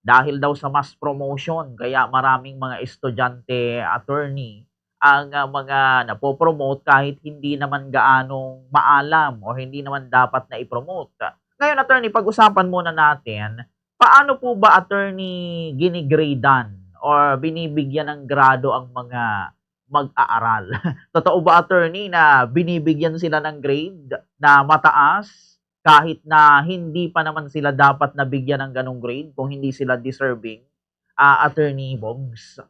dahil daw sa mass promotion kaya maraming mga estudyante, attorney, ang mga napo-promote kahit hindi naman gaanong maalam o hindi naman dapat na i-promote. Ngayon, attorney, pag-usapan muna natin, paano po ba, attorney, gini-gradean or binibigyan ng grado ang mga mag-aaral? Totoo ba, attorney, na binibigyan sila ng grade na mataas kahit na hindi pa naman sila dapat nabigyan ng gano'ng grade kung hindi sila deserving, Attorney Boggs?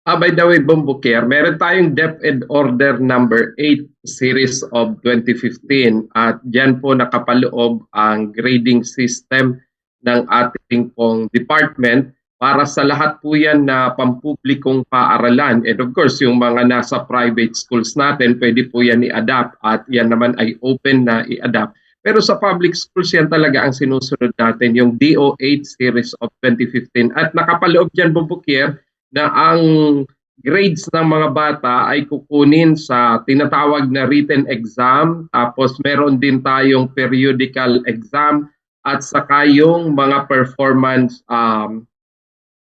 By the way, Bombukir, meron tayong DepEd Order number 8 series of 2015 at diyan po nakapaloob ang grading system ng ating pong department para sa lahat po yan na pampublikong paaralan. And of course, yung mga nasa private schools natin, pwede po yan i-adapt at yan naman ay open na i-adapt. Pero sa public schools yan talaga ang sinusunod natin, yung DO8 series of 2015. At nakapaloob dyan, Bombukir, na ang grades ng mga bata ay kukunin sa tinatawag na written exam, tapos meron din tayong periodical exam at saka yung mga performance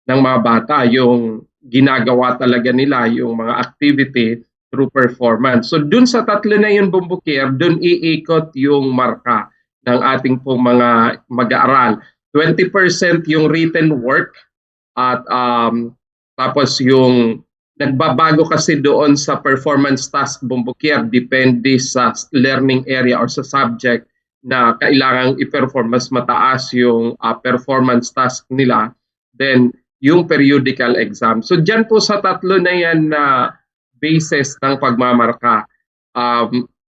ng mga bata, yung ginagawa talaga nila, yung mga activity through performance. So dun sa tatlo na yun, Bumbukir, dun iikot yung marka ng ating pong mga mag-aaral. 20% yung written work at tapos yung nagbabago kasi doon sa performance task, Bumbukir, depende sa learning area or sa subject na kailangang i-perform, mas mataas yung performance task nila then yung periodical exam. So dyan po sa tatlo na yan na basis ng pagmamarka.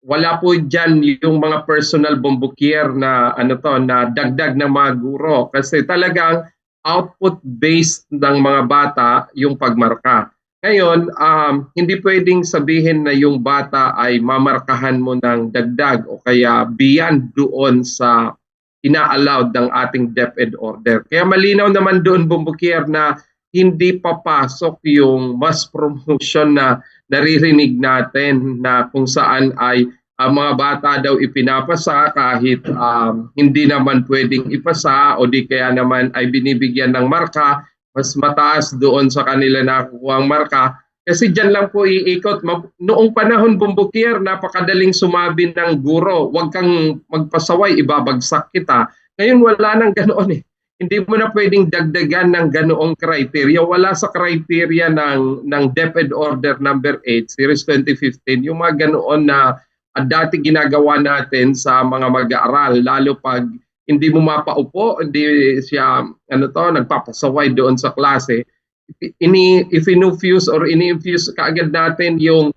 Wala po dyan yung mga personal, Bumbukir, na ano to, na dagdag ng mga guro kasi talagang output-based ng mga bata yung pagmarka. Ngayon, hindi pwedeng sabihin na yung bata ay mamarkahan mo ng dagdag o kaya beyond doon sa ina-allowed ng ating DepEd order. Kaya malinaw naman doon, Bumbukir, na hindi papasok yung mass promotion na naririnig natin na kung saan ay ang mga bata daw ipinapasa kahit hindi naman pwedeng ipasa o di kaya naman ay binibigyan ng marka, mas mataas doon sa kanila nakukuha ang marka. Kasi dyan lang po iikot. Noong panahon, Bumbukir, napakadaling sumabi ng guro, huwag kang magpasaway, ibabagsak kita. Ngayon wala nang ganoon eh. Hindi mo na pwedeng dagdagan ng ganoong criteria. Wala sa criteria ng DepEd Order number 8, Series 2015, yung mga ganoon na dati ginagawa natin sa mga mag-aaral, lalo pag hindi mo mapaupo, hindi siya nagpapasaway doon sa klase, ini-infuse or ini-infuse kaagad natin yung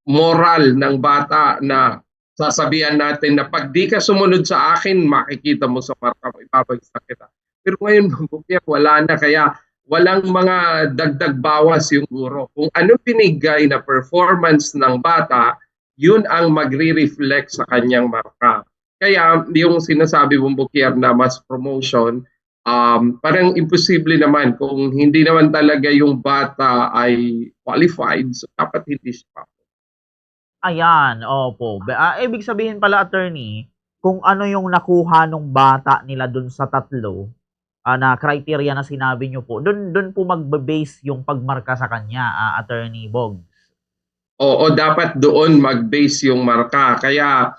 moral ng bata na sasabihan natin na pag di ka sumunod sa akin, makikita mo sa marka, ipapagsak kita. Pero ngayon, wala na, kaya walang mga dagdag bawas yung guro. Kung ano binigay na performance ng bata, yun ang magre-reflect sa kanyang marka. Kaya yung sinasabi mong Bukier na mass promotion, parang imposible naman kung hindi naman talaga yung bata ay qualified, so dapat hindi siya. Ayan, opo. Ibig sabihin pala, attorney, kung ano yung nakuha nung bata nila dun sa tatlo, na criteria na sinabi nyo po, dun po magbe-base yung pagmarka sa kanya, Attorney Boggs. Oo, dapat doon mag-base yung marka. Kaya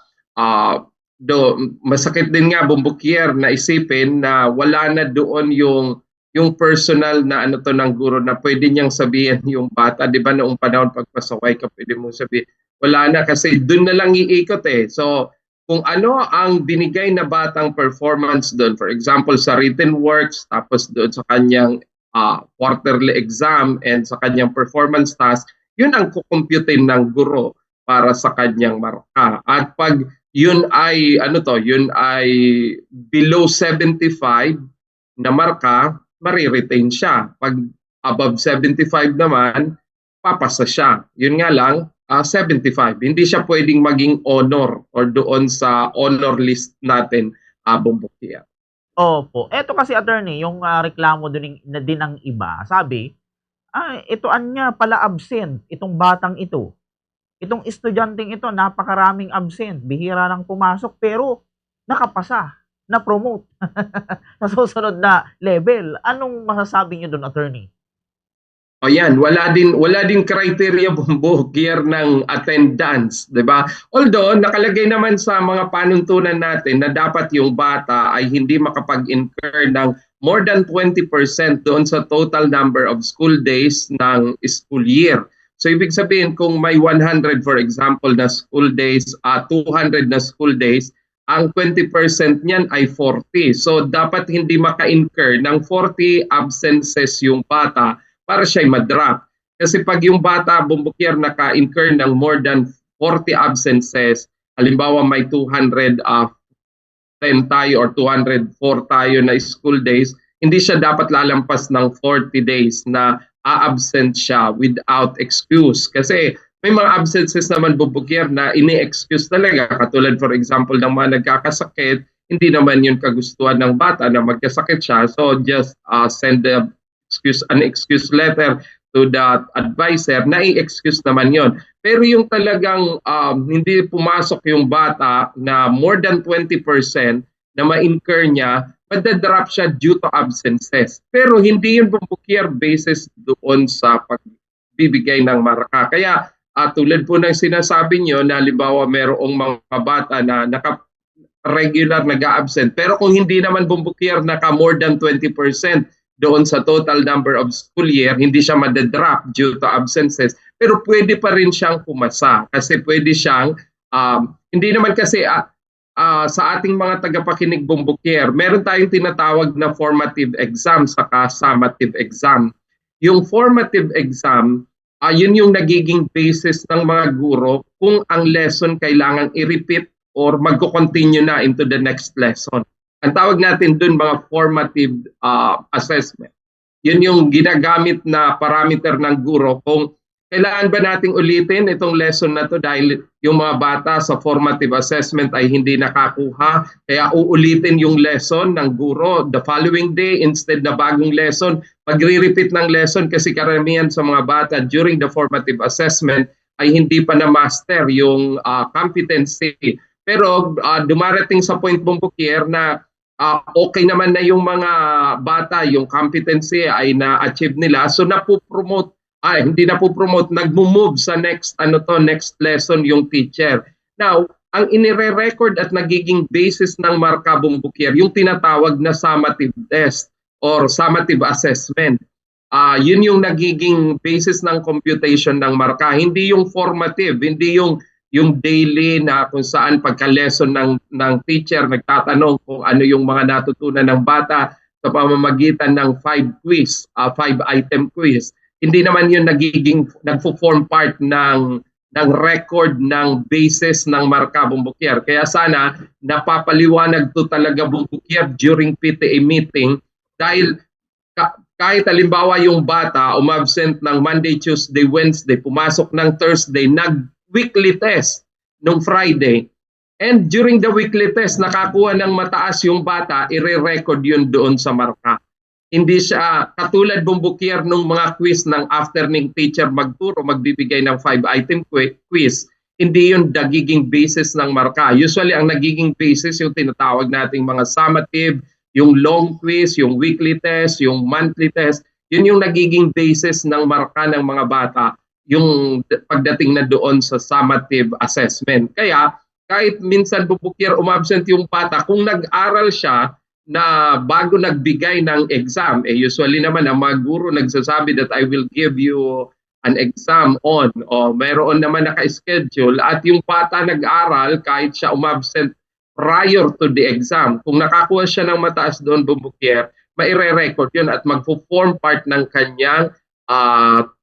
masakit din nga, Bumbukier, na isipin na wala na doon yung personal na ano to ng guro na pwede niyang sabihin yung bata. Di ba noong panahon pagpasaway ka, pwede mong sabihin. Wala na kasi doon na lang iikot eh. So kung ano ang binigay na batang performance doon, for example sa written works, tapos doon sa kanyang quarterly exam and sa kanyang performance task, yun ang kukumputin ng guro para sa kanyang marka. At pag yun ay yun ay below 75 na marka, mariretain siya. Pag above 75 naman, papasa siya. Yun nga lang, 75. Hindi siya pwedeng maging honor or doon sa honor list natin, Bumbukia. Opo. Eto kasi, attorney, yung reklamo din ng iba, sabi, ito anya pala absent, itong batang ito. Itong estudyanteng ito, napakaraming absent, bihira lang pumasok, pero nakapasa. na-promote sa susunod na level. Anong masasabi niyo do'n, attorney? O yan, wala din criteria bumbog year ng attendance, 'di ba? Although nakalagay naman sa mga panuntunan natin na dapat yung bata ay hindi makapag-incur ng more than 20% doon sa total number of school days ng school year. So ibig sabihin kung may 100 for example na school days, 200 na school days, ang 20% niyan ay 40. So dapat hindi maka-incur ng 40 absences yung bata para siya'y ma-drop. Kasi pag yung bata bumbukyer naka-incur ng more than 40 absences, halimbawa may 210 tayo or 204 tayo na school days, hindi siya dapat lalampas ng 40 days na a-absent siya without excuse. Kasi may mga absences naman bumbukyer na ini-excuse talaga. Katulad for example ng mga nagkakasakit, hindi naman yun kagustuhan ng bata na magkasakit siya. So just send an excuse letter to the advisor na i-excuse naman yon. Pero yung talagang hindi pumasok yung bata na more than 20% na ma-incur niya, madadrop siya due to absences. Pero hindi yun bumbukyer basis doon sa pagbibigay ng marka. Kaya tulad po ng sinasabi nyo na halimbawa merong mga bata na regular nag-absent. Pero kung hindi naman bumbukyer naka more than 20% doon sa total number of school year, hindi siya madadrop due to absences. Pero pwede pa rin siyang pumasa kasi pwede siyang, hindi naman kasi sa ating mga tagapakinig bumbukyer, meron tayong tinatawag na formative exam saka summative exam. Yung formative exam, yun yung nagiging basis ng mga guro kung ang lesson kailangan i-repeat or magko-continue na into the next lesson. Ang tawag natin dun mga formative assessment. Yun yung ginagamit na parameter ng guro kung kailangan ba nating ulitin itong lesson na to dahil yung mga bata sa formative assessment ay hindi nakakuha. Kaya uulitin yung lesson ng guro the following day instead na bagong lesson. Magre-repeat ng lesson kasi karamihan sa mga bata during the formative assessment ay hindi pa na-master yung competency. Pero dumarating sa point bumbukyer na okay naman na yung mga bata, yung competency ay na-achieve nila. So napopromote, hindi napopromote, nagmo-move sa next lesson yung teacher. Now, ang inire-record at nagiging basis ng marka bumbukyer, yung tinatawag na summative test or summative assessment. Yun yung nagiging basis ng computation ng marka. Hindi yung formative, hindi yung daily na kung saan pagka-lesson ng teacher nagtatanong kung ano yung mga natutunan ng bata sa pamamagitan ng 5-item quiz. Hindi naman yun nagfo-form part ng record ng basis ng marka bumbukyer. Kaya sana napapaliwanag to talaga bumbukyer during PTA meeting dahil kahit halimbawa yung bata umabsent ng Monday, Tuesday, Wednesday, pumasok ng Thursday, weekly test nung Friday. And during the weekly test, nakakuha ng mataas yung bata, i-record yun doon sa marka. Hindi siya katulad bumbukyer nung mga quiz ng afternoon teacher magturo, magbibigay ng 5-item quiz. Hindi yun nagiging basis ng marka. Usually, ang nagiging basis yung tinatawag nating mga summative, yung long quiz, yung weekly test, yung monthly test. Yun yung nagiging basis ng marka ng mga bata yung pagdating na doon sa summative assessment. Kaya kahit minsan bumbukyer umabsent yung bata, kung nag-aral siya na bago nagbigay ng exam, usually naman ang mga guro nagsasabi that I will give you an exam on, o mayroon naman naka-schedule at yung bata nag-aral kahit siya umabsent prior to the exam. Kung nakakuha siya ng mataas doon bumbukyer, maire-record yun at magpo-form part ng kanyang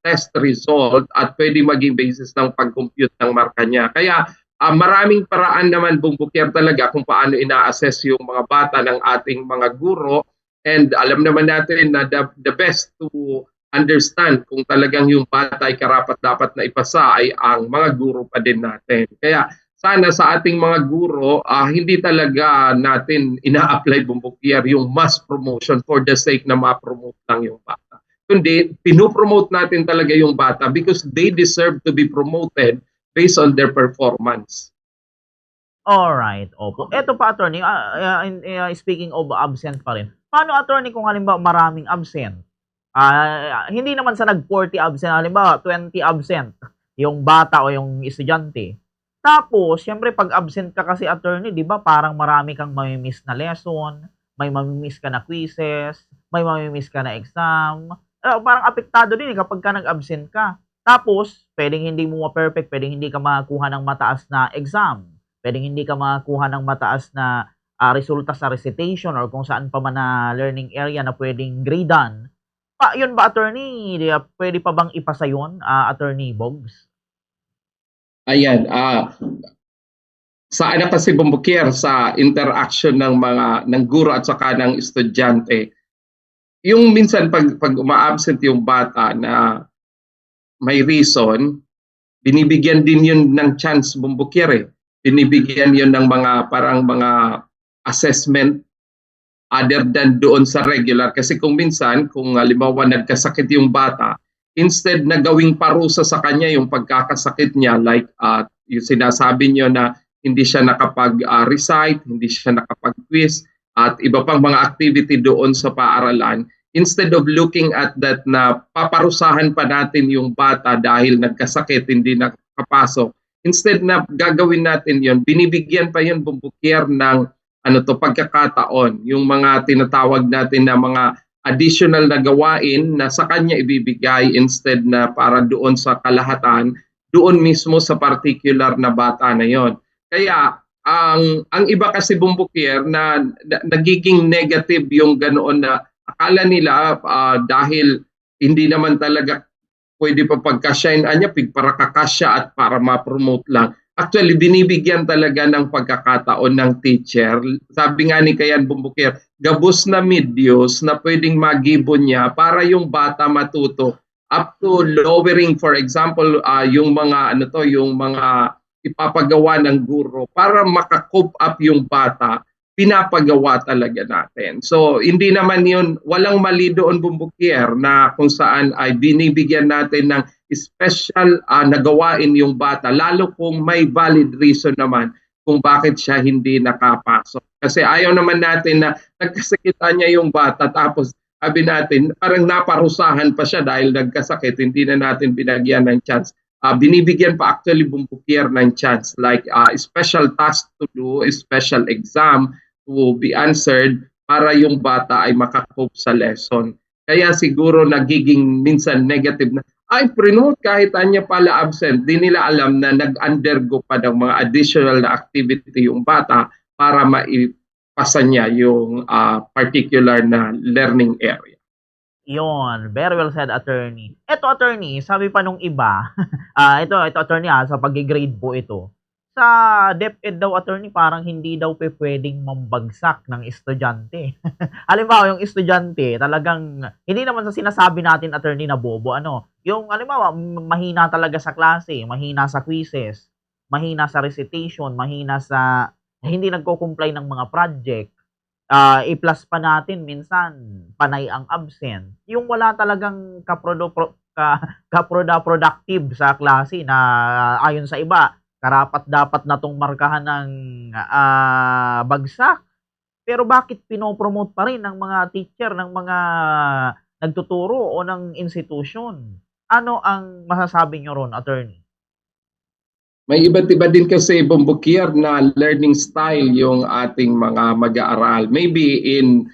test result at pwede maging basis ng pag-compute ng marka niya. Kaya maraming paraan naman bumbukyer talaga kung paano ina-assess yung mga bata ng ating mga guro, and alam naman natin na the best to understand kung talagang yung bata ay karapat-dapat na ipasa ay ang mga guro pa din natin. Kaya sana sa ating mga guro, hindi talaga natin ina-apply bumbukyer yung mass promotion for the sake na ma-promote lang yung bata. Kundi pinopromote natin talaga yung bata because they deserve to be promoted based on their performance. Alright, opo. Eto pa attorney, speaking of absent pa rin, paano attorney kung halimbawa maraming absent? Hindi naman sa nag-40 absent, halimbawa 20 absent yung bata o yung estudyante. Tapos siyempre 'pag absent ka kasi attorney 'di ba parang marami kang mami-miss na lesson, may mami-miss ka na quizzes, may mami-miss ka na exam. Parang apektado din, eh, kapagka nag-absent ka. Tapos puwedeng hindi mo ma-perfect, puwedeng hindi ka makakuha ng mataas na exam, puwedeng hindi ka makakuha ng mataas na, resulta sa recitation or kung saan pa man na learning area na puwedeng gradean. Yun ba attorney, puwede pa bang ipasa yun, Attorney Boggs? Ayan, sa ano kasi Bumbukier, sa interaction ng guro at saka ng estudyante, yung minsan pag uma-absent yung bata na may reason, binibigyan din yun ng chance Bumbukier eh. Binibigyan yun ng mga parang mga assessment other than doon sa regular. Kasi kung minsan, kung halimbawa nagkasakit yung bata, instead na gawing parusa sa kanya yung pagkakasakit niya, like yung sinasabi niyo na hindi siya nakapag-recite, hindi siya nakapag-quiz, at iba pang mga activity doon sa paaralan, instead of looking at that na paparusahan pa natin yung bata dahil nagkasakit, hindi nakapasok, instead na gagawin natin yon, binibigyan pa yun Bumbukier ng pagkakataon, yung mga tinatawag natin na mga additional na gawain na sa kanya ibibigay instead na para doon sa kalahatan, doon mismo sa particular na bata na yon. Kaya ang iba kasi Bumbukier na nagiging negative yung ganoon na akala nila dahil hindi naman talaga pwede pa pagkasyahin niya, para kakasya at para ma-promote lang. Actually, binibigyan talaga ng pagkakataon ng teacher. Sabi nga ni Kayan Bumbukier, gabos na medios na pwedeng magibon niya para yung bata matuto up to lowering, for example, yung mga yung mga ipapagawa ng guro para maka-cope up yung bata, pinapagawa talaga natin. So, hindi naman yun, walang mali doon Bumbukier na kung saan ay binibigyan natin ng special na gawain yung bata, lalo kung may valid reason naman kung bakit siya hindi nakapasok. Kasi ayaw naman natin na nagkasakitan niya yung bata tapos sabi natin, parang naparusahan pa siya dahil nagkasakit, hindi na natin binagyan ng chance. Binibigyan pa actually Bumbukier ng chance, like special task to do, special exam to be answered para yung bata ay makakope sa lesson. Kaya siguro nagiging minsan negative na, ay pre-note kahit anya pala absent, di nila alam na nag-undergo pa ng mga additional na activity yung bata para maipasa niya yung particular na learning area. Yun, very well said attorney. Eto attorney, sabi pa nung iba, ito attorney, sa pagge-grade po ito. Sa DepEd daw attorney parang hindi daw puwedeng mambagsak ng estudyante. Halimbawa yung estudyante talagang hindi naman sa sinasabi natin attorney na bobo ano, yung halimbawa mahina talaga sa klase, mahina sa quizzes, mahina sa recitation, mahina sa hindi nagko-comply ng mga project. I-plus pa natin minsan panay ang absent, yung wala talagang productive sa klase na ayon sa iba, karapat-dapat na 'tong markahan ng, bagsak. Pero bakit pino-promote pa rin ng mga teacher, ng mga nagtuturo o ng institusyon? Ano ang masasabi niyo ron, attorney? May iba't iba din kasi Bumbukier na learning style yung ating mga mag-aaral. Maybe in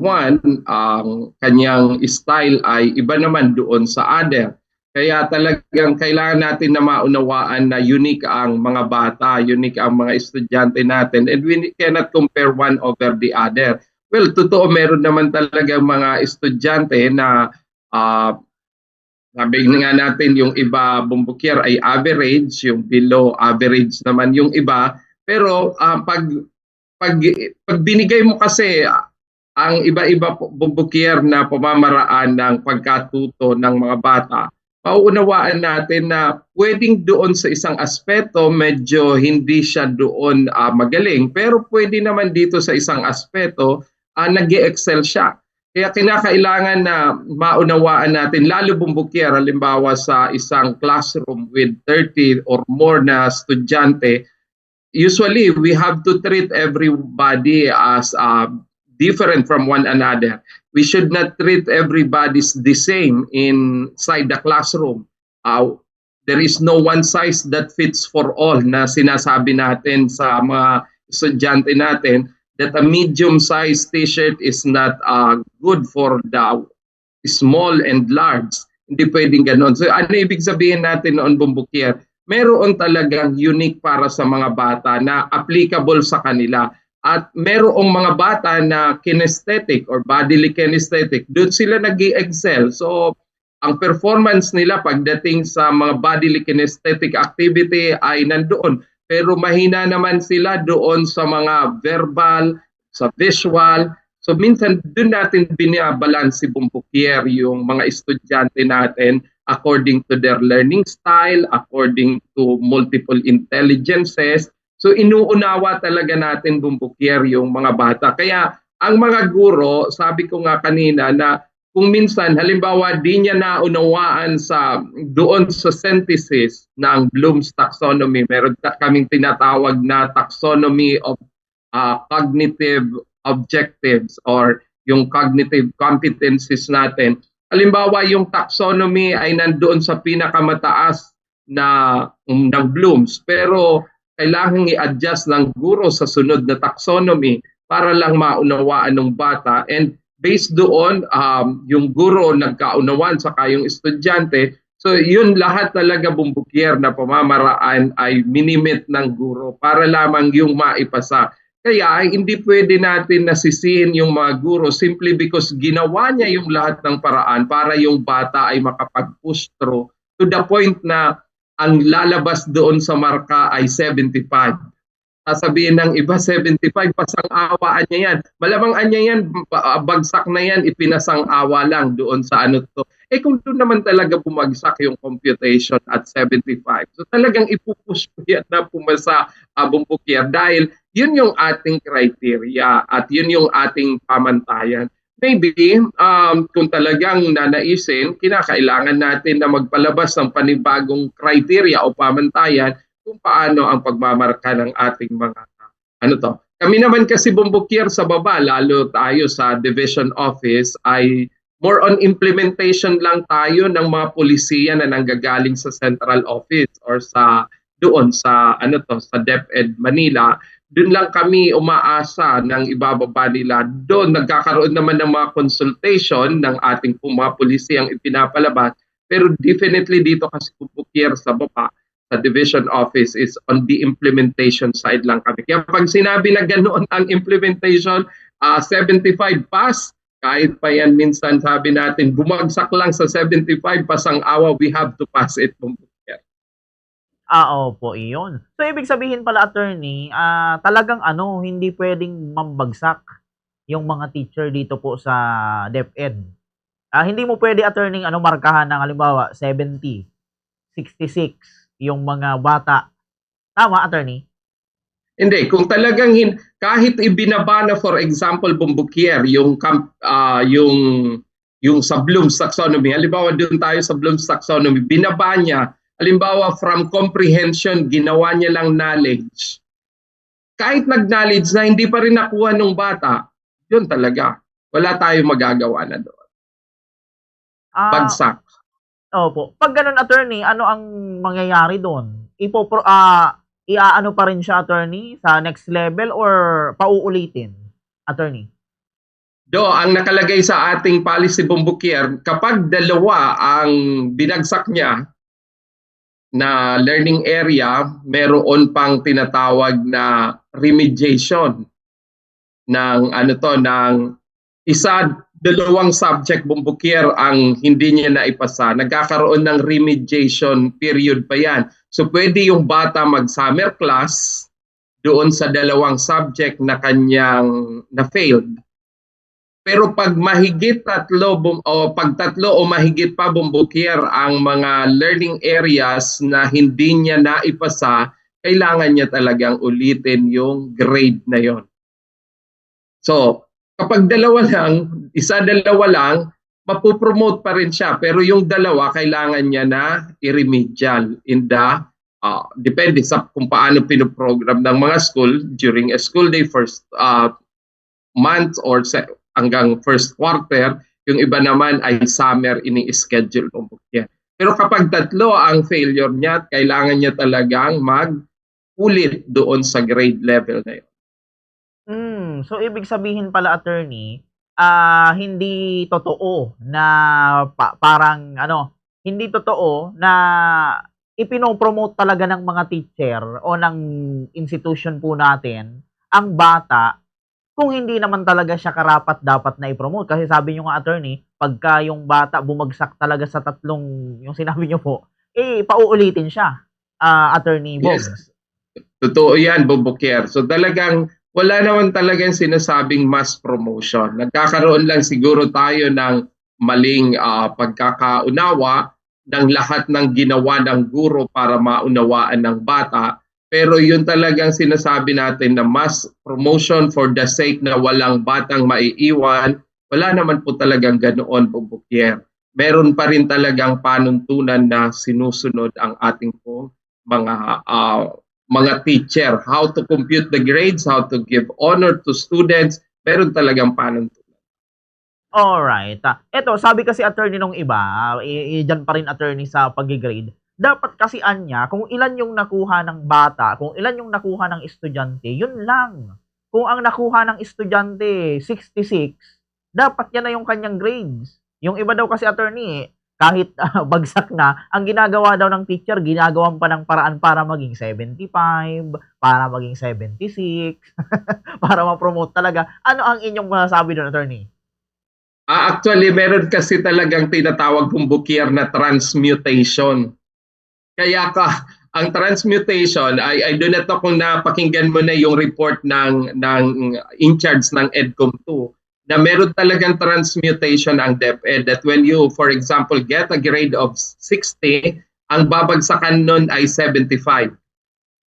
one, ang kanyang style ay iba naman doon sa other. Kaya talagang kailangan natin na maunawaan na unique ang mga bata, unique ang mga estudyante natin, and we cannot compare one over the other. Well, totoo, meron naman talaga mga estudyante na sabi nga natin yung iba Bumbukier ay average, yung below average naman yung iba. Pero pag binigay mo kasi ang iba-iba Bumbukier na pamamaraan ng pagkatuto ng mga bata, mauunawaan natin na pwedeng doon sa isang aspeto medyo hindi siya doon magaling, pero pwede naman dito sa isang aspeto nag-excel siya. Kaya kinakailangan na maunawaan natin, lalo Bumbukier, halimbawa sa isang classroom with 30 or more na estudyante, usually we have to treat everybody as different from one another. We should not treat everybody the same inside the classroom. There is no one size that fits for all na sinasabi natin sa mga estudyante natin that a medium-sized t-shirt is not good for the small and large. Hindi pwedeng ganon. So ano ibig sabihin natin noon, Bumbukier? Meron talagang unique para sa mga bata na applicable sa kanila. At merong mga bata na kinesthetic or bodily kinesthetic, doon sila nag-excel. So ang performance nila pagdating sa mga bodily kinesthetic activity ay nandoon. Pero mahina naman sila doon sa mga verbal, sa visual. So minsan doon natin binabalance si Bumbukier yung mga estudyante natin according to their learning style, according to multiple intelligences. So inuunawa talaga natin, Bumbukier, yung mga bata. Kaya ang mga guro, sabi ko nga kanina na kung minsan, halimbawa, di niya naunawaan doon sa synthesis ng Bloom's taxonomy, meron kaming tinatawag na taxonomy of cognitive objectives or yung cognitive competencies natin. Halimbawa, yung taxonomy ay nandoon sa pinakamataas ng Bloom's, pero kailangan i-adjust ng guro sa sunod na taxonomy para lang maunawaan ng bata. And based doon, yung guro nagkaunawaan saka yung estudyante. So yun lahat talaga, Bumbukier, na pamamaraan ay minimit ng guro para lamang yung maipasa. Kaya hindi pwede natin nasisihin yung mga guro simply because ginawa niya yung lahat ng paraan para yung bata ay makapag-push through to the point na ang lalabas doon sa marka ay 75. Sasabihin ng iba 75, pasang-awaan niya yan. Malamang niya yan, bagsak na yan, ipinasang-awa lang doon sa ano to. Kung doon naman talaga bumagsak yung computation at 75. So talagang ipupush ko yan na pumasa, Bumbukier, dahil yun yung ating criteria at yun yung ating pamantayan. Maybe kung talagang nanaisin, kinakailangan natin na magpalabas ng panibagong criteria o pamantayan kung paano ang pagmamarka ng ating mga Kami naman kasi, Bumbukier, sa baba, lalo tayo sa division office, ay more on implementation lang tayo ng mga polisiya na nanggagaling sa central office or doon sa sa DepEd Manila. Doon lang kami umaasa ng ibababa nila. Doon nagkakaroon naman ng mga consultation ng ating mga pulisiyang ipinapalabas. Pero definitely dito kasi, Bumbukier, sa baba, sa division office is on the implementation side lang kami. Kaya pag sinabi na ganoon ang implementation, 75 pass, kahit pa yan minsan sabi natin, bumagsak lang sa 75, pasang-awa, we have to pass it. Opo, iyon. So, ibig sabihin pala, attorney, talagang hindi pwedeng mambagsak yung mga teacher dito po sa DepEd. Hindi mo pwede, attorney, markahan ng halimbawa 70, 66 yung mga bata. Tama, attorney? Hindi, kung talagang kahit ibinaba na, for example, Bumbukier, yung sa Bloom's taxonomy, halimbawa doon tayo sa Bloom's taxonomy, binaba niya, halimbawa from comprehension, ginawa niya lang knowledge. Kahit nag-knowledge na hindi pa rin nakuha ng bata, yun talaga. Wala tayong magagawa na doon. Bagsak. Opo. Pag ganun, attorney, ano ang mangyayari doon? Iaano pa rin siya, attorney, sa next level or pauulitin, attorney? Ang nakalagay sa ating policy, Bumbukier, kapag dalawa ang binagsak niya na learning area, meron pang tinatawag na remediation ng dalawang subject, Bumbukier, ang hindi niya naipasa, nagkakaroon ng remediation period pa yan. So pwede yung bata mag-summer class doon sa dalawang subject na kanyang na-failed. Pero pag mahigit tatlo o mahigit pa, Bumbukier, ang mga learning areas na hindi niya naipasa, kailangan niya talagang ulitin yung grade na yon. So, kapag dalawa lang, dalawa lang, mapupromote pa rin siya. Pero yung dalawa, kailangan niya na i-remedial in the depende sa kung paano pinoprogram ng mga school during a school day, first month or hanggang first quarter. Yung iba naman ay summer ini-schedule yan. Pero kapag tatlo ang failure niya, kailangan niya talagang mag-ulit doon sa grade level na yun. So ibig sabihin pala, attorney, hindi totoo na parang ano, hindi totoo na ipino-promote talaga ng mga teacher o ng institution po natin ang bata kung hindi naman talaga siya karapat-dapat na i-promote. Kasi sabi niyo nga, attorney, pagka yung bata bumagsak talaga sa tatlong yung sinabi niyo po, pauulitin siya, Attorney Yes. Bogs. Totoo yan, Bobokier. So talagang wala naman talagang sinasabing mass promotion. Nagkakaroon lang siguro tayo ng maling pagkakaunawa ng lahat ng ginawa ng guro para maunawaan ng bata. Pero yun talagang sinasabi natin na mass promotion for the sake na walang batang maiiwan, wala naman po talagang ganoon, Bobokier. Meron pa rin talagang panuntunan na sinusunod ang ating pong mga teacher, how to compute the grades, how to give honor to students, meron talagang panuntunan. Alright. Eto, sabi kasi, attorney, nung iba, diyan pa rin, attorney, sa pag-grade, dapat kasi anya, kung ilan yung nakuha ng bata, kung ilan yung nakuha ng estudyante, yun lang. Kung ang nakuha ng estudyante 66, dapat yan na yung kanyang grades. Yung iba daw kasi, attorney, kahit bagsak na, ang ginagawa daw ng teacher, ginagawan pa ng paraan para maging 75, para maging 76, para ma-promote talaga. Ano ang inyong masasabi doon, attorney? Actually, meron kasi talagang tinatawag kong Bokier na transmutation. Kaya ang transmutation, I do not know kung napakinggan mo na yung report ng in charge ng EDCOM 2, na meron talagang transmutation ang DepEd, that when you, for example, get a grade of 60, ang babagsakan nun ay 75.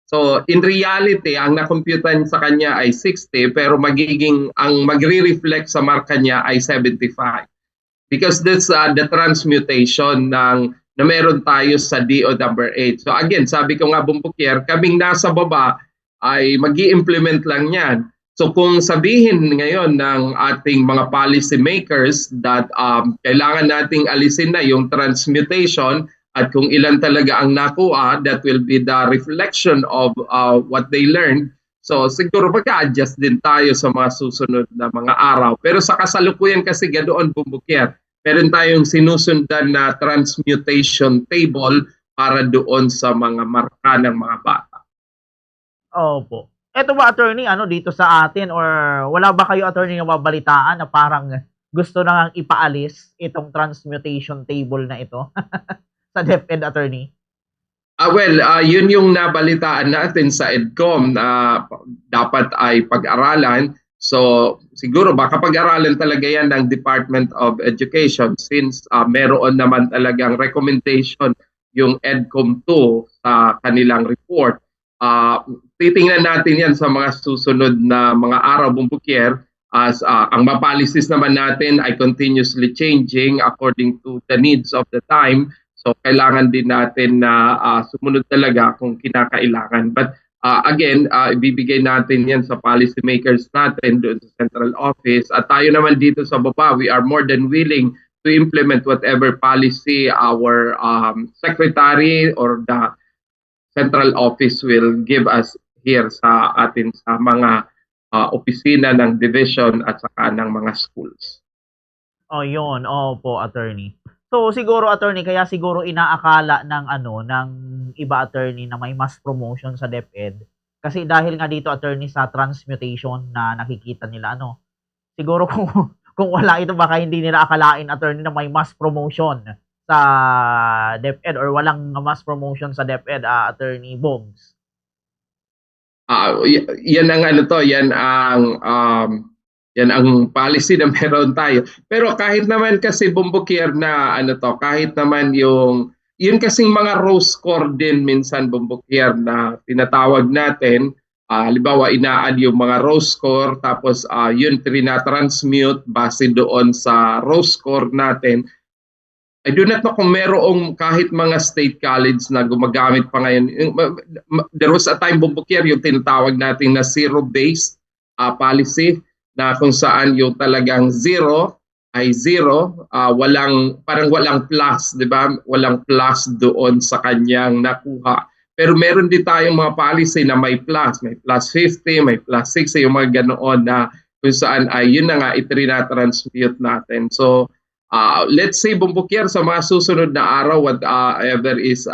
So in reality, ang nakomputan sa kanya ay 60, pero ang magre-reflect sa marka niya ay 75. Because this the transmutation na meron tayo sa DO number 8. So again, sabi ko nga, Bumbukier, kaming nasa baba ay magi-implement lang yan. So kung sabihin ngayon ng ating mga policy makers that kailangan nating alisin na yung transmutation, at kung ilan talaga ang nakuha, that will be the reflection of what they learned. So siguro mag-a-adjust din tayo sa mga susunod na mga araw. Pero sa kasalukuyan kasi ganoon, Bumbukier, meron tayong sinusundan na transmutation table para doon sa mga marka ng mga bata. Opo. Eto ba, attorney, dito sa atin, or wala ba kayo, attorney, na mabalitaan na parang gusto na ngang ipaalis itong transmutation table na ito sa DepEd, attorney? Yun yung nabalitaan natin sa EDCOM na dapat ay pag-aralan. So siguro baka pag-aralan talaga yan ng Department of Education, since meron naman talagang recommendation yung EDCOM 2 sa kanilang report. Titingnan natin yan sa mga susunod na mga araw, Bumbukier, as ang policies naman natin ay continuously changing according to the needs of the time. So kailangan din natin na sumunod talaga kung kinakailangan. But again, ibibigay natin yan sa policy makers natin doon sa central office. At tayo naman dito sa baba, we are more than willing to implement whatever policy our secretary or the central office will give us here sa atin sa mga opisina ng division at saka ng mga schools. Yun. Opo, attorney. So siguro, attorney, kaya siguro inaakala ng iba, attorney, na may mass promotion sa DepEd. Kasi dahil nga dito, attorney, sa transmutation na nakikita nila, siguro kung wala ito, baka hindi nila akalain, attorney, na may mass promotion sa DepEd, or walang mass promotion sa DepEd, attorney Bogs. Yan ang yan ang policy na meron tayo. Pero kahit naman kasi, Bumbukier, na kahit naman yun kasing mga row score din minsan, Bumbukier, na tinatawag natin. Halimbawa, ina-add yung mga row score, tapos yun trina-transmute base doon sa row score natin. I do not know kung merong kahit mga state college na gumagamit pa ngayon. There was a time, Bumbukier, yung tinatawag natin na zero-based policy na kung saan yung talagang zero ay zero, parang walang plus, di ba? Walang plus doon sa kanyang nakuha. Pero meron din tayong mga policy na may plus 50, may plus 60, yung mga ganoon na kung saan ay yun na nga itrina-transmute natin. So, let's say, Bumbukier, sa mga susunod na araw, whatever is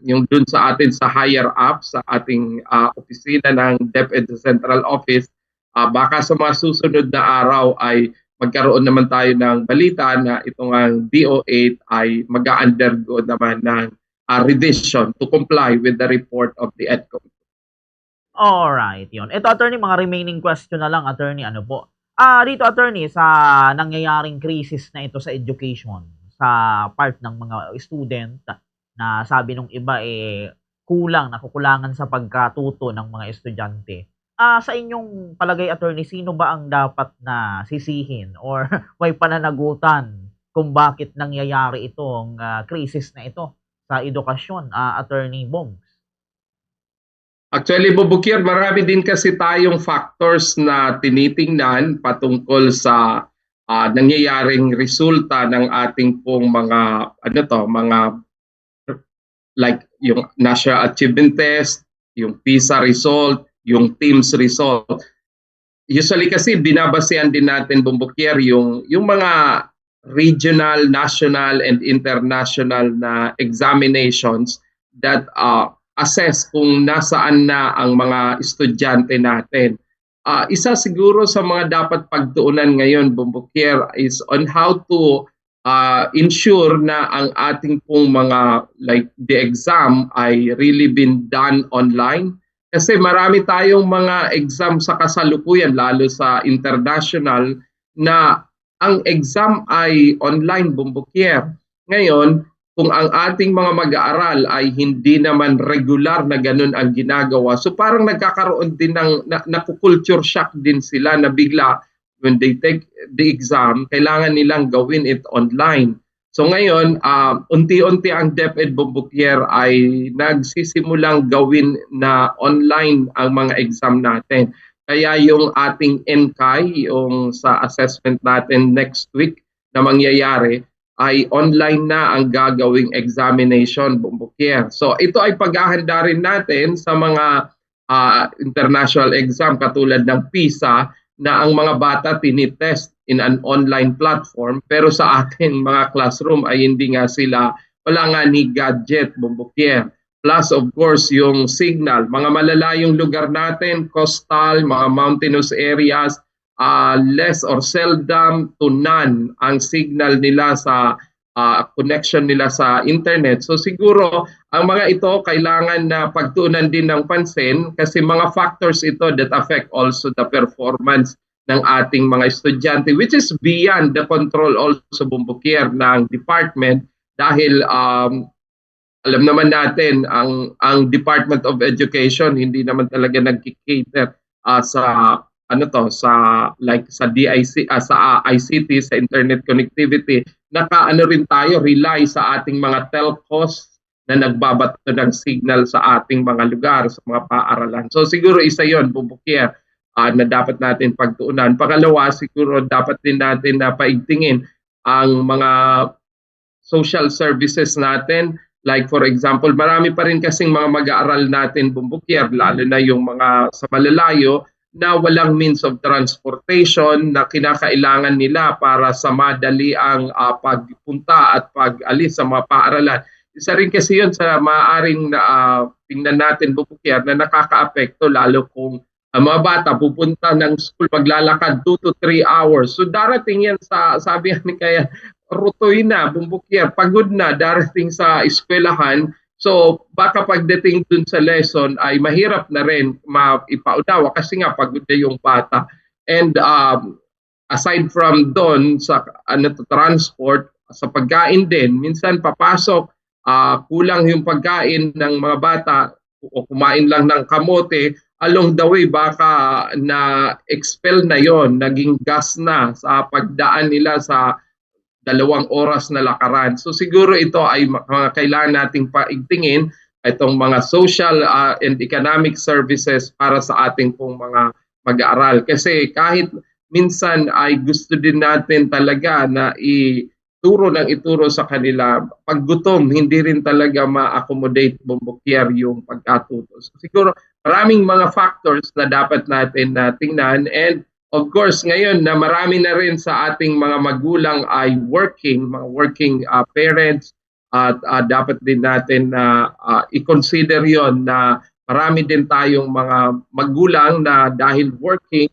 yung dun sa atin sa higher up, sa ating opisina ng DepEd Central Office, baka sa mga susunod na araw ay magkaroon naman tayo ng balita na itong ang DO8 ay mag-undergo naman ng revision to comply with the report of the EDCOM. Alright, yun. Ito, attorney, mga remaining question na lang, attorney, ano po. Dito, attorney, sa nangyayaring crisis na ito sa education, sa part ng mga student, na sabi nung iba, nakukulangan sa pagkatuto ng mga estudyante. Sa inyong palagay, attorney, sino ba ang dapat na sisihin or may pananagutan kung bakit nangyayari itong crisis na ito sa edukasyon, attorney Bongs? Actually, Bubukir, marami din kasi tayong factors na tinitingnan patungkol sa nangyayaring resulta ng ating pong mga like yung National Achievement Test, yung PISA result, yung TIMSS result. Usually kasi binabasehan din natin, Bumbukier, yung mga regional, national, and international na examinations that assess kung nasaan na ang mga estudyante natin. Isa siguro sa mga dapat pagtuunan ngayon, Bumbukier, is on how to ensure na ang ating pong mga like the exam ay really been done online. Kasi marami tayong mga exam sa kasalukuyan, lalo sa international, na ang exam ay online, Bumbukier. Ngayon, kung ang ating mga mag-aaral ay hindi naman regular na ganun ang ginagawa, so parang nagkakaroon din ng naku-culture shock din sila na bigla when they take the exam, kailangan nilang gawin it online. So ngayon, unti-unti ang DepEd, Bumbukier, ay nagsisimulang gawin na online ang mga exam natin. Kaya yung ating NCAI, yung sa assessment natin next week na mangyayari, ay online na ang gagawing examination, Bumbukier. So ito ay paghahanda rin natin sa mga international exam katulad ng PISA na ang mga bata tinitest in an online platform, pero sa ating mga classroom ay hindi nga sila, wala nga ni gadget, Bumbukier. Plus of course yung signal, mga malalayong lugar natin, coastal, mga mountainous areas, less or seldom to none ang signal nila sa connection nila sa internet. So siguro ang mga ito kailangan na pagtuunan din ng pansin kasi mga factors ito that affect also the performance ng ating mga estudyante, which is beyond the control also, Bumbukier, ng department dahil alam naman natin ang Department of Education hindi naman talaga nagki-cater sa sa DIC, sa ICT, sa internet connectivity. Nakaano rin tayo, rely sa ating mga telcos na nagbabato ng signal sa ating mga lugar, sa mga paaralan. So siguro isa yon, Bumbukier, na dapat natin pagtuunan. Pangalawa, siguro dapat din natin na paigtingin ang mga social services natin. Like for example, marami pa rin kasing mga mag-aaral natin, Bumbukier, lalo na yung mga sa malalayo, na walang means of transportation na kinakailangan nila para sa madali ang pagpunta at pag-alis sa mga paaralan. Isa rin kasi yun sa maaaring tingnan natin, Bumbukier, na nakaka-apekto lalo kung ang mga bata pupunta ng school, maglalakad 2 to 3 hours. So darating yan sa, sabi ni kaya, rutoy na, Bumbukier, pagod na, darating sa eskwelahan. So baka pagdating dun sa lesson ay mahirap na rin maipaunawa kasi nga pagod na yung bata. And aside from doon sa transport, sa pagkain din, minsan papasok, kulang yung pagkain ng mga bata o kumain lang ng kamote, along the way baka na expel na yon, naging gas na sa pagdaan nila sa 2 oras na lakaran. So siguro ito ay mga kailangan nating paigtingin itong mga social and economic services para sa ating pong mga mag-aaral. Kasi kahit minsan ay gusto din natin talaga na ituro sa kanila, pag gutom, hindi rin talaga ma-accommodate bumbukyar yung pagkatuto. So siguro maraming mga factors na dapat natin na tingnan, and of course ngayon na marami na rin sa ating mga magulang ay mga working parents, at dapat din natin na i-consider yon na marami din tayong mga magulang na dahil working,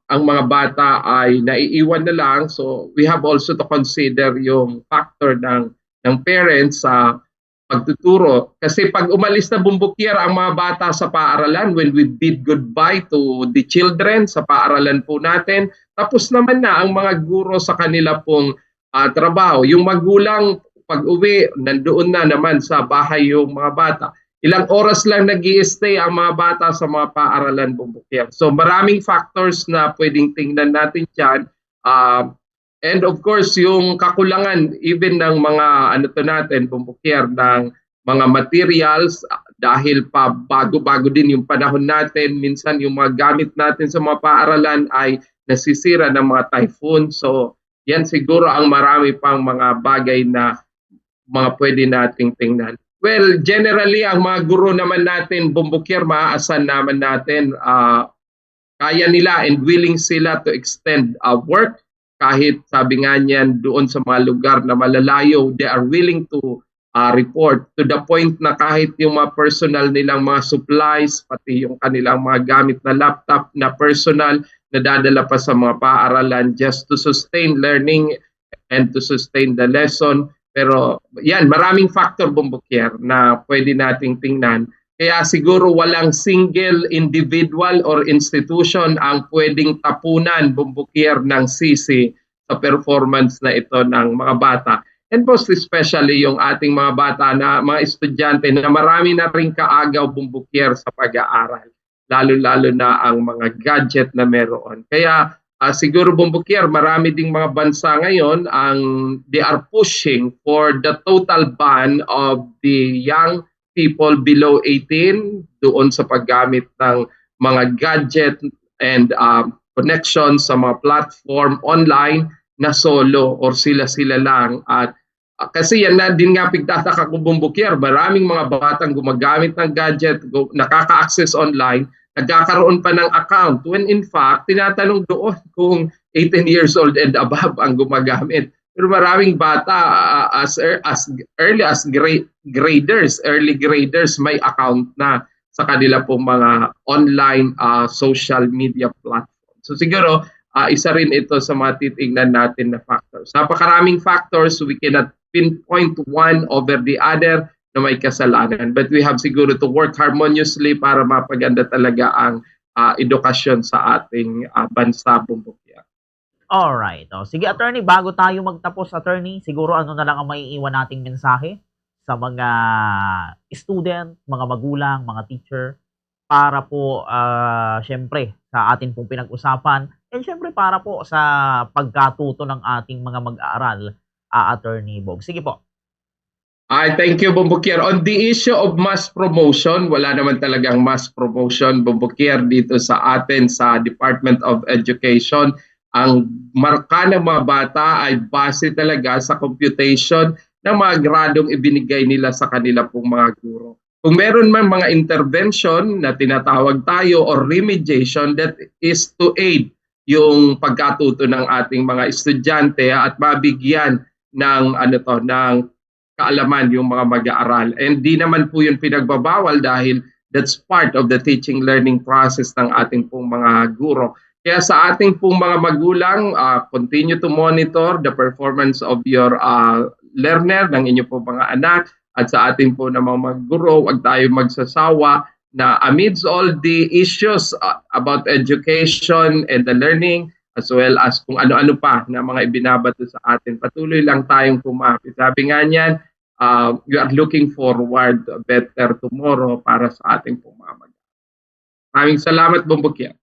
ang mga bata ay naiiwan na lang. So we have also to consider yung factor ng parents sa pagtuturo. Kasi pag umalis na bumbukyar ang mga bata sa paaralan, when we bid goodbye to the children sa paaralan po natin, tapos naman na ang mga guro sa kanila pong trabaho. Yung magulang pag uwi, nandoon na naman sa bahay yung mga bata. Ilang oras lang nag-i-stay ang mga bata sa mga paaralan bumbukyar. So maraming factors na pwedeng tingnan natin dyan. And of course, yung kakulangan even ng mga bumbukyar ng mga materials, dahil pa bago-bago din yung panahon natin, minsan yung mga gamit natin sa mga paaralan ay nasisira ng mga typhoon. So yan siguro ang marami pang mga bagay na mga pwede nating tingnan. Well, generally, ang mga guro naman natin, bumbukyar, maaasahan naman natin, kaya nila and willing sila to extend work. Kahit sabi nga niyan, doon sa mga lugar na malalayo, they are willing to report, to the point na kahit yung mga personal nilang mga supplies, pati yung kanilang mga gamit na laptop na personal, na dadala pa sa mga paaralan just to sustain learning and to sustain the lesson. Pero yan, maraming factor bumbukyar na pwede nating tingnan. Kaya siguro walang single individual or institution ang pwedeng tapunan bumbukyar ng sisi sa performance na ito ng mga bata. And most especially yung ating mga bata na mga estudyante na marami na rin kaagaw bumbukyar sa pag-aaral. Lalo-lalo na ang mga gadget na meron. Kaya siguro bumbukyar, marami ding mga bansa ngayon they are pushing for the total ban of the young people below 18 doon sa paggamit ng mga gadget and connections sa mga platform online na solo or sila-sila lang. At kasi yan na din nga pigtataka ko bumbukyar, maraming mga batang gumagamit ng gadget, nakaka-access online, nagkakaroon pa ng account, when in fact, tinatanong doon kung 18 years old and above ang gumagamit. Pero maraming bata as early as early graders may account na sa kanila pong mga online social media platform. So siguro, isa rin ito sa mga titingnan natin na factors. Napakaraming factors, we cannot pinpoint one over the other na may kasalanan. But we have siguro to work harmoniously para mapaganda talaga ang edukasyon sa ating bansa bumbukyar. Alright. Sige, attorney, bago tayo magtapos, attorney, siguro ano na lang ang maiiwan nating mensahe sa mga student, mga magulang, mga teacher, para po, syempre, sa atin pong pinag-usapan, and syempre para po sa pagkatuto ng ating mga mag-aaral, Attorney Bog. Sige po. Thank you, Bumbukyar. On the issue of mass promotion, wala naman talagang mass promotion, Bumbukyar, dito sa atin sa Department of Education. Ang marka ng mga bata ay base talaga sa computation ng mga gradong ibinigay nila sa kanila pong mga guro. Kung meron man mga intervention na tinatawag tayo or remediation, that is to aid yung pagkatuto ng ating mga estudyante at mabigyan ng ng kaalaman yung mga mag-aaral. And di naman po yun pinagbabawal dahil that's part of the teaching learning process ng ating pong mga guro. Kaya sa ating pong mga magulang, continue to monitor the performance of your learner, ng inyo po mga anak, at sa ating po na mga guro, huwag tayo magsasawa na amidst all the issues about education and the learning, as well as kung ano-ano pa na mga ibinabato sa atin, patuloy lang tayong kumapit. Sabi nga niyan, we are looking forward to a better tomorrow para sa ating pong mga mag-aaral. Maraming salamat, Bumbukyar.